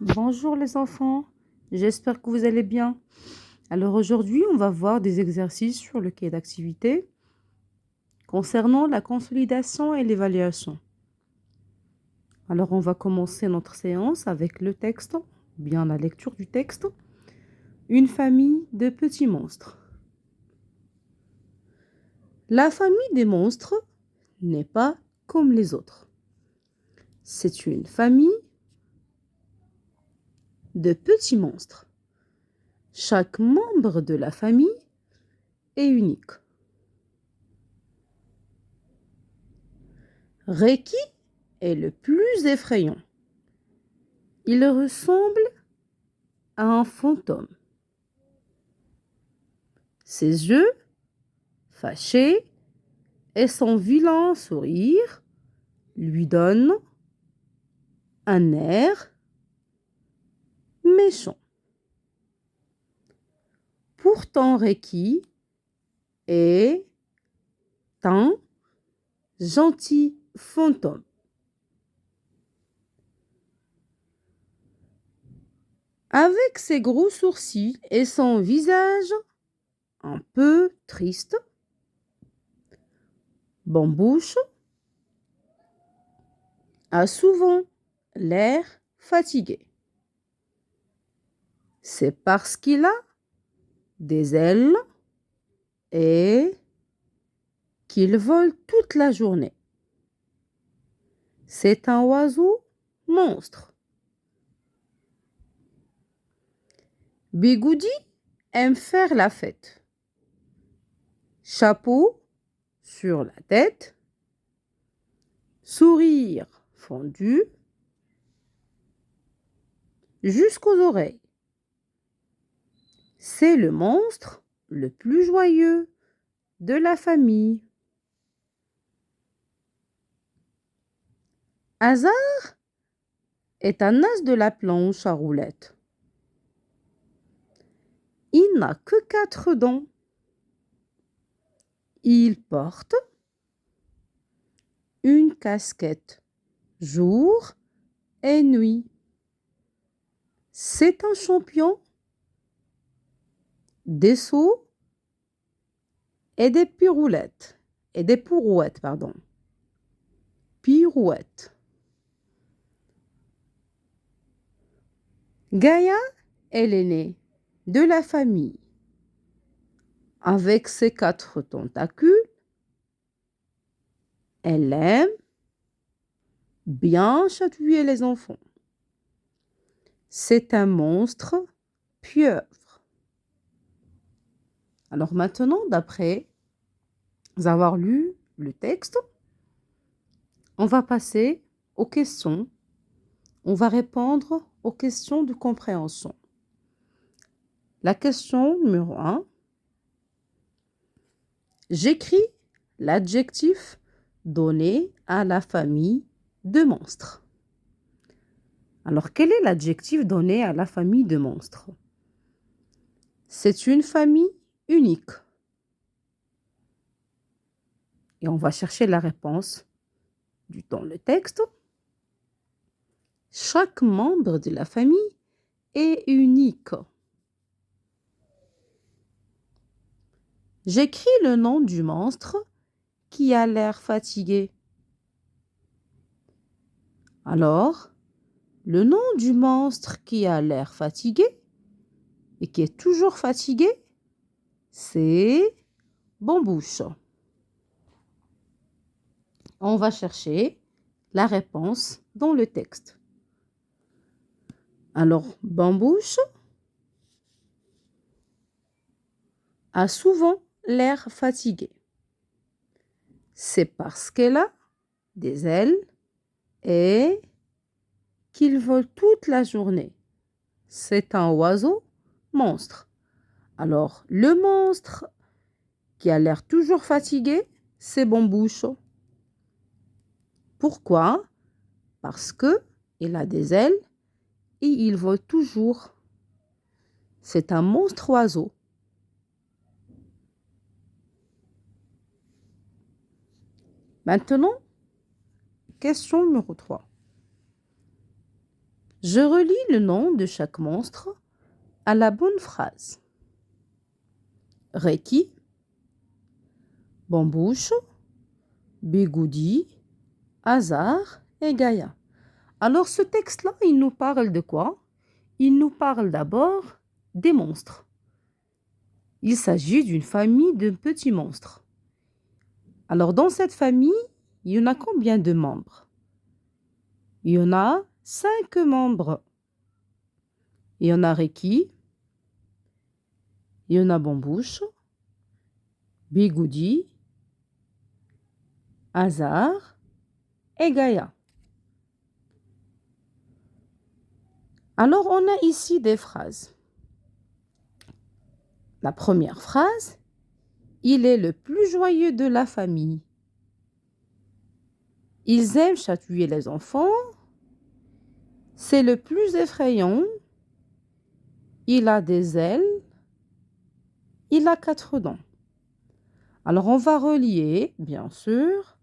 Bonjour les enfants, j'espère que vous allez bien. Alors aujourd'hui, on va voir des exercices sur le cahier d'activité concernant la consolidation et l'évaluation. Alors on va commencer notre séance avec le texte, bien la lecture du texte. Une famille de petits monstres. La famille des monstres n'est pas comme les autres. C'est une famille de petits monstres. Chaque membre de la famille est unique. Reiki est le plus effrayant. Il ressemble à un fantôme. Ses yeux, fâchés, et son vilain sourire lui donnent un air méchant. Pourtant, Reiki est un gentil fantôme. Avec ses gros sourcils et son visage un peu triste, Bambouche a souvent l'air fatigué. C'est parce qu'il a des ailes et qu'il vole toute la journée. C'est un oiseau monstre. Bigoudi aime faire la fête. Chapeau sur la tête, sourire fondu jusqu'aux oreilles. C'est le monstre le plus joyeux de la famille. Hasard est un as de la planche à roulettes. Il n'a que 4 dents. Il porte une casquette jour et nuit. C'est un champion des sauts et des pirouettes. Pirouettes. Gaïa est l'aînée de la famille. Avec ses 4 tentacules, elle aime bien chatouiller les enfants. C'est un monstre pieuvre. Alors maintenant, d'après avoir lu le texte, on va passer aux questions. On va répondre aux questions de compréhension. La question numéro 1. J'écris l'adjectif donné à la famille de monstres. Alors, quel est l'adjectif donné à la famille de monstres? C'est une famille unique. Et on va chercher la réponse dans le texte. Chaque membre de la famille est unique. J'écris le nom du monstre qui a l'air fatigué. Alors, le nom du monstre qui a l'air fatigué et qui est toujours fatigué, c'est Bambouche. On va chercher la réponse dans le texte. Alors, Bambouche a souvent l'air fatigué. C'est parce qu'elle a des ailes et qu'il vole toute la journée. C'est un oiseau monstre. Alors, le monstre qui a l'air toujours fatigué, c'est Bambouche. Pourquoi? Parce que il a des ailes et il vole toujours. C'est un monstre oiseau. Maintenant, question numéro 3. Je relis le nom de chaque monstre à la bonne phrase. Reiki, Bambouche, Bigoudi, Hasard et Gaïa. Alors ce texte-là, il nous parle de quoi? Il nous parle d'abord des monstres. Il s'agit d'une famille de petits monstres. Alors dans cette famille, il y en a combien de membres? Il y en a 5 membres. Il y en a Reiki, il y en a Bambouche, Bigoudi, Hasard et Gaïa. Alors, on a ici des phrases. La première phrase, il est le plus joyeux de la famille. Ils aiment chatouiller les enfants. C'est le plus effrayant. Il a des ailes. Il a 4 dents. Alors, on va relier, bien sûr,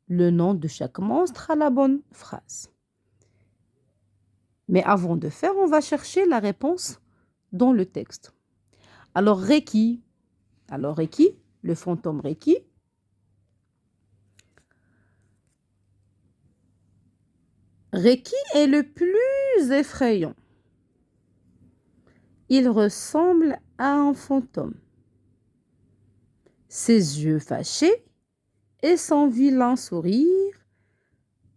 le nom de chaque monstre à la bonne phrase. Mais avant de faire, on va chercher la réponse dans le texte. Alors, Reiki. Alors, Reiki, le fantôme Reiki. Reiki est le plus effrayant. Il ressemble à un fantôme. Ses yeux fâchés et son vilain sourire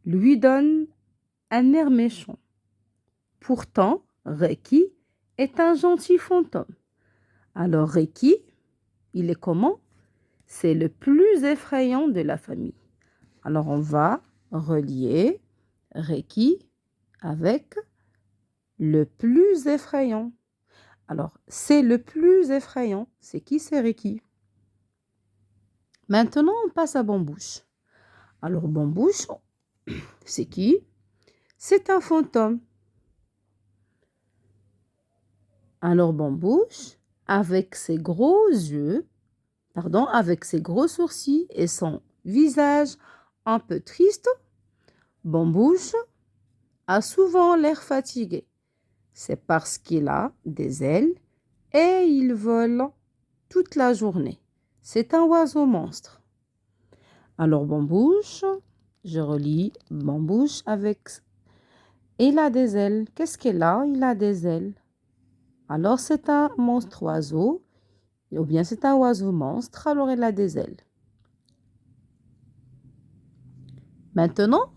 lui donnent un air méchant. Pourtant, Reiki est un gentil fantôme. Alors Reiki, il est comment? C'est le plus effrayant de la famille. Alors on va relier Reiki avec le plus effrayant. Alors, c'est le plus effrayant. C'est qui? C'est Reiki. Maintenant, on passe à Bambouche. Alors, Bambouche, c'est qui? C'est un fantôme. Alors, Bambouche, avec ses gros yeux, avec ses gros sourcils et son visage un peu triste, Bambouche a souvent l'air fatigué. C'est parce qu'il a des ailes et il vole toute la journée. C'est un oiseau monstre. Alors Bambouche, je relis Bambouche avec... Il a des ailes. Qu'est-ce qu'il a? Il a des ailes. Alors c'est un monstre oiseau, ou bien c'est un oiseau monstre, alors il a des ailes. Maintenant,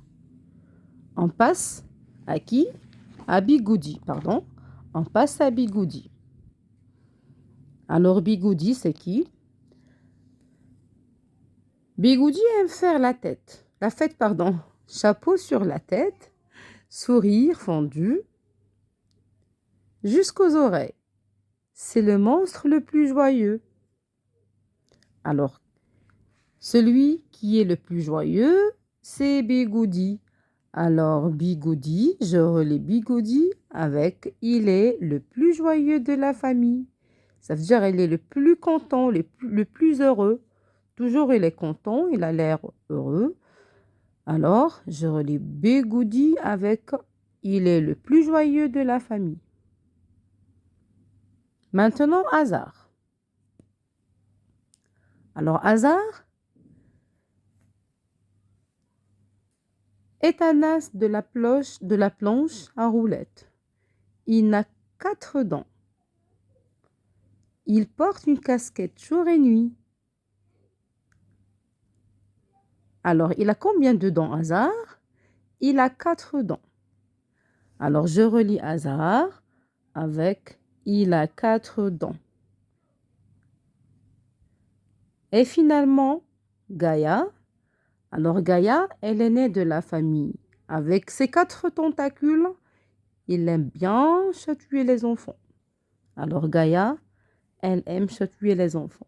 on passe à qui? À Bigoudi, pardon. On passe à Bigoudi. Alors Bigoudi, c'est qui? Bigoudi aime faire la fête, chapeau sur la tête, sourire fendu jusqu'aux oreilles. C'est le monstre le plus joyeux. Alors, celui qui est le plus joyeux, c'est Bigoudi. Alors, Bigoudi, je relis Bigoudi avec « il est le plus joyeux de la famille ». Ça veut dire il est le plus content, le plus heureux. Toujours il est content, il a l'air heureux. Alors, je relis Bigoudi avec « il est le plus joyeux de la famille ». Maintenant, Hasard. Alors, Hasard est un as de la planche à roulettes. Il n'a 4 dents. Il porte une casquette jour et nuit. Alors, il a combien de dents, Hasard? Il a 4 dents. Alors, je relis Hasard avec « il a 4 dents ». Et finalement, Gaïa. Alors, Gaïa, elle est née de la famille. Avec ses 4 tentacules, il aime bien chatouiller les enfants. Alors, Gaïa, elle aime chatouiller les enfants.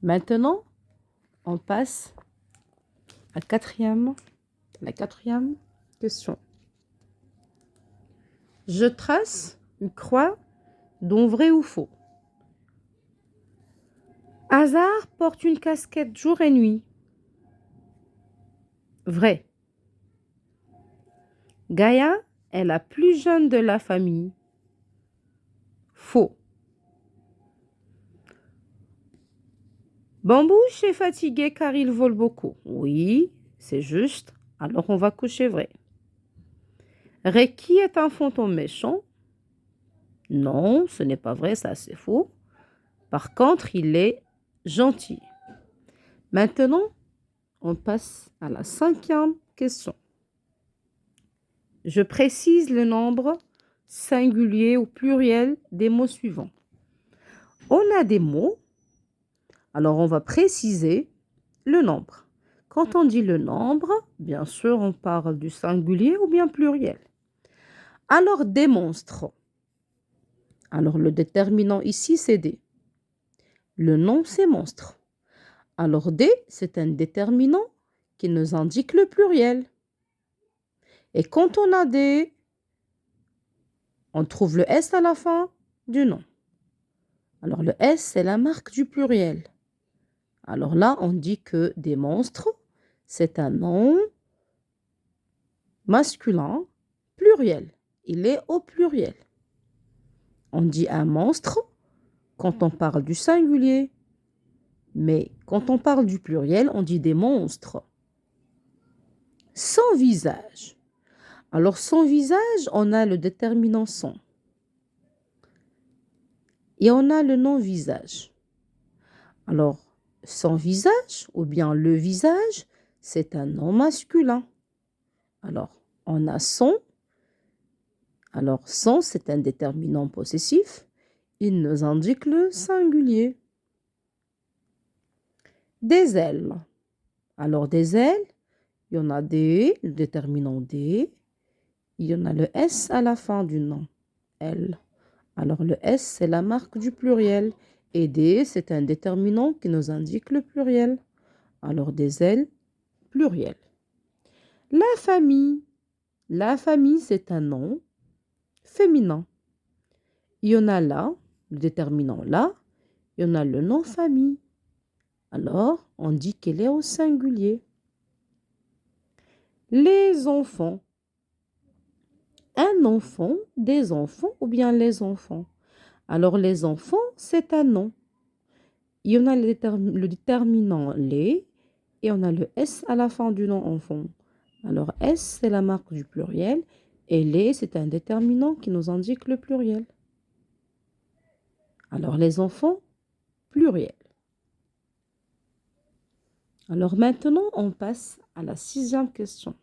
Maintenant, on passe à la quatrième question. Je trace une croix dont vrai ou faux. Hasard porte une casquette jour et nuit. Vrai. Gaïa est la plus jeune de la famille. Faux. Bambouche est fatigué car il vole beaucoup. Oui, c'est juste. Alors on va coucher vrai. Reiki est un fantôme méchant. Non, ce n'est pas vrai, ça c'est faux. Par contre, il est gentil. Maintenant, on passe à la 5e question. Je précise le nombre singulier ou pluriel des mots suivants. On a des mots, alors on va préciser le nombre. Quand on dit le nombre, bien sûr, on parle du singulier ou bien pluriel. Alors, des monstres. Alors, le déterminant ici, c'est des. Le nom, c'est monstre. Alors, des, c'est un déterminant qui nous indique le pluriel. Et quand on a des, on trouve le S à la fin du nom. Alors, le S, c'est la marque du pluriel. Alors là, on dit que des monstres, c'est un nom masculin pluriel. Il est au pluriel. On dit un monstre quand on parle du singulier. Mais quand on parle du pluriel, on dit des monstres. Sans visage. Alors, sans visage, on a le déterminant sans. Et on a le non-visage. Alors, sans visage ou bien le visage, c'est un nom masculin. Alors, on a sans. Alors, sans, c'est un déterminant possessif. Il nous indique le singulier. Des ailes. Alors, des ailes, il y en a des, le déterminant des. Il y en a le S à la fin du nom, L. Alors, le S, c'est la marque du pluriel. Et des, c'est un déterminant qui nous indique le pluriel. Alors, des ailes, pluriel. La famille. La famille, c'est un nom féminin. Il y en a là, le déterminant là. Il y en a le nom famille. Alors, on dit qu'elle est au singulier. Les enfants. Un enfant, des enfants ou bien les enfants. Alors, les enfants, c'est un nom. Il y en a le déterminant les et on a le S à la fin du nom enfant. Alors, S, c'est la marque du pluriel et les, c'est un déterminant qui nous indique le pluriel. Alors, les enfants, pluriel. Alors, maintenant, on passe à la 6e question.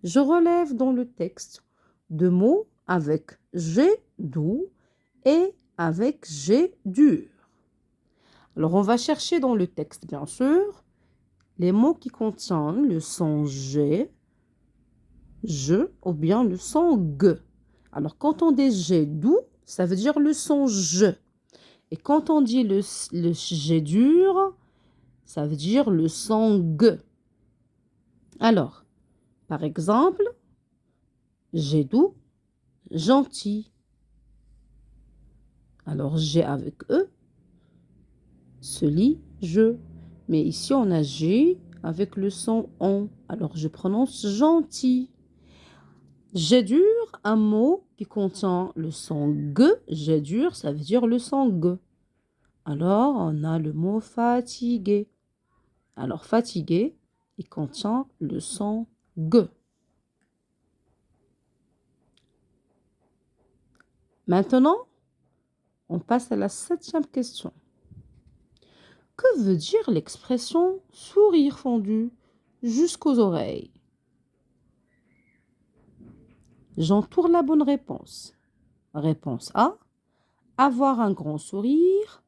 Je relève dans le texte deux mots avec G doux et avec G dur. Alors, on va chercher dans le texte, bien sûr, les mots qui contiennent le son G, je ou bien le son G. Alors, quand on dit G doux, ça veut dire le son je. Et quand on dit le G dur, ça veut dire le son G. Alors, par exemple, G doux, gentil. Alors, G avec E se lit je. Mais ici, on a G avec le son on. Alors, je prononce gentil. G dur, un mot qui contient le son G. G dur, ça veut dire le son G. Alors, on a le mot fatigué. Alors, fatigué, il contient le son G. Maintenant, on passe à la 7e question. Que veut dire l'expression sourire fondu jusqu'aux oreilles? J'entoure la bonne réponse. Réponse A, avoir un grand sourire.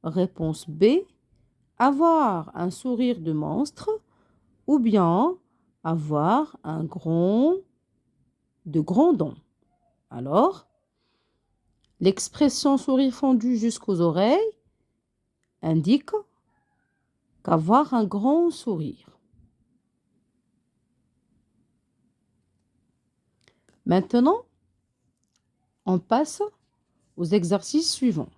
Réponse B, avoir un sourire de monstre. Ou bien avoir de grands dents. Alors, l'expression sourire fondu jusqu'aux oreilles indique qu'avoir un grand sourire. Maintenant, on passe aux exercices suivants.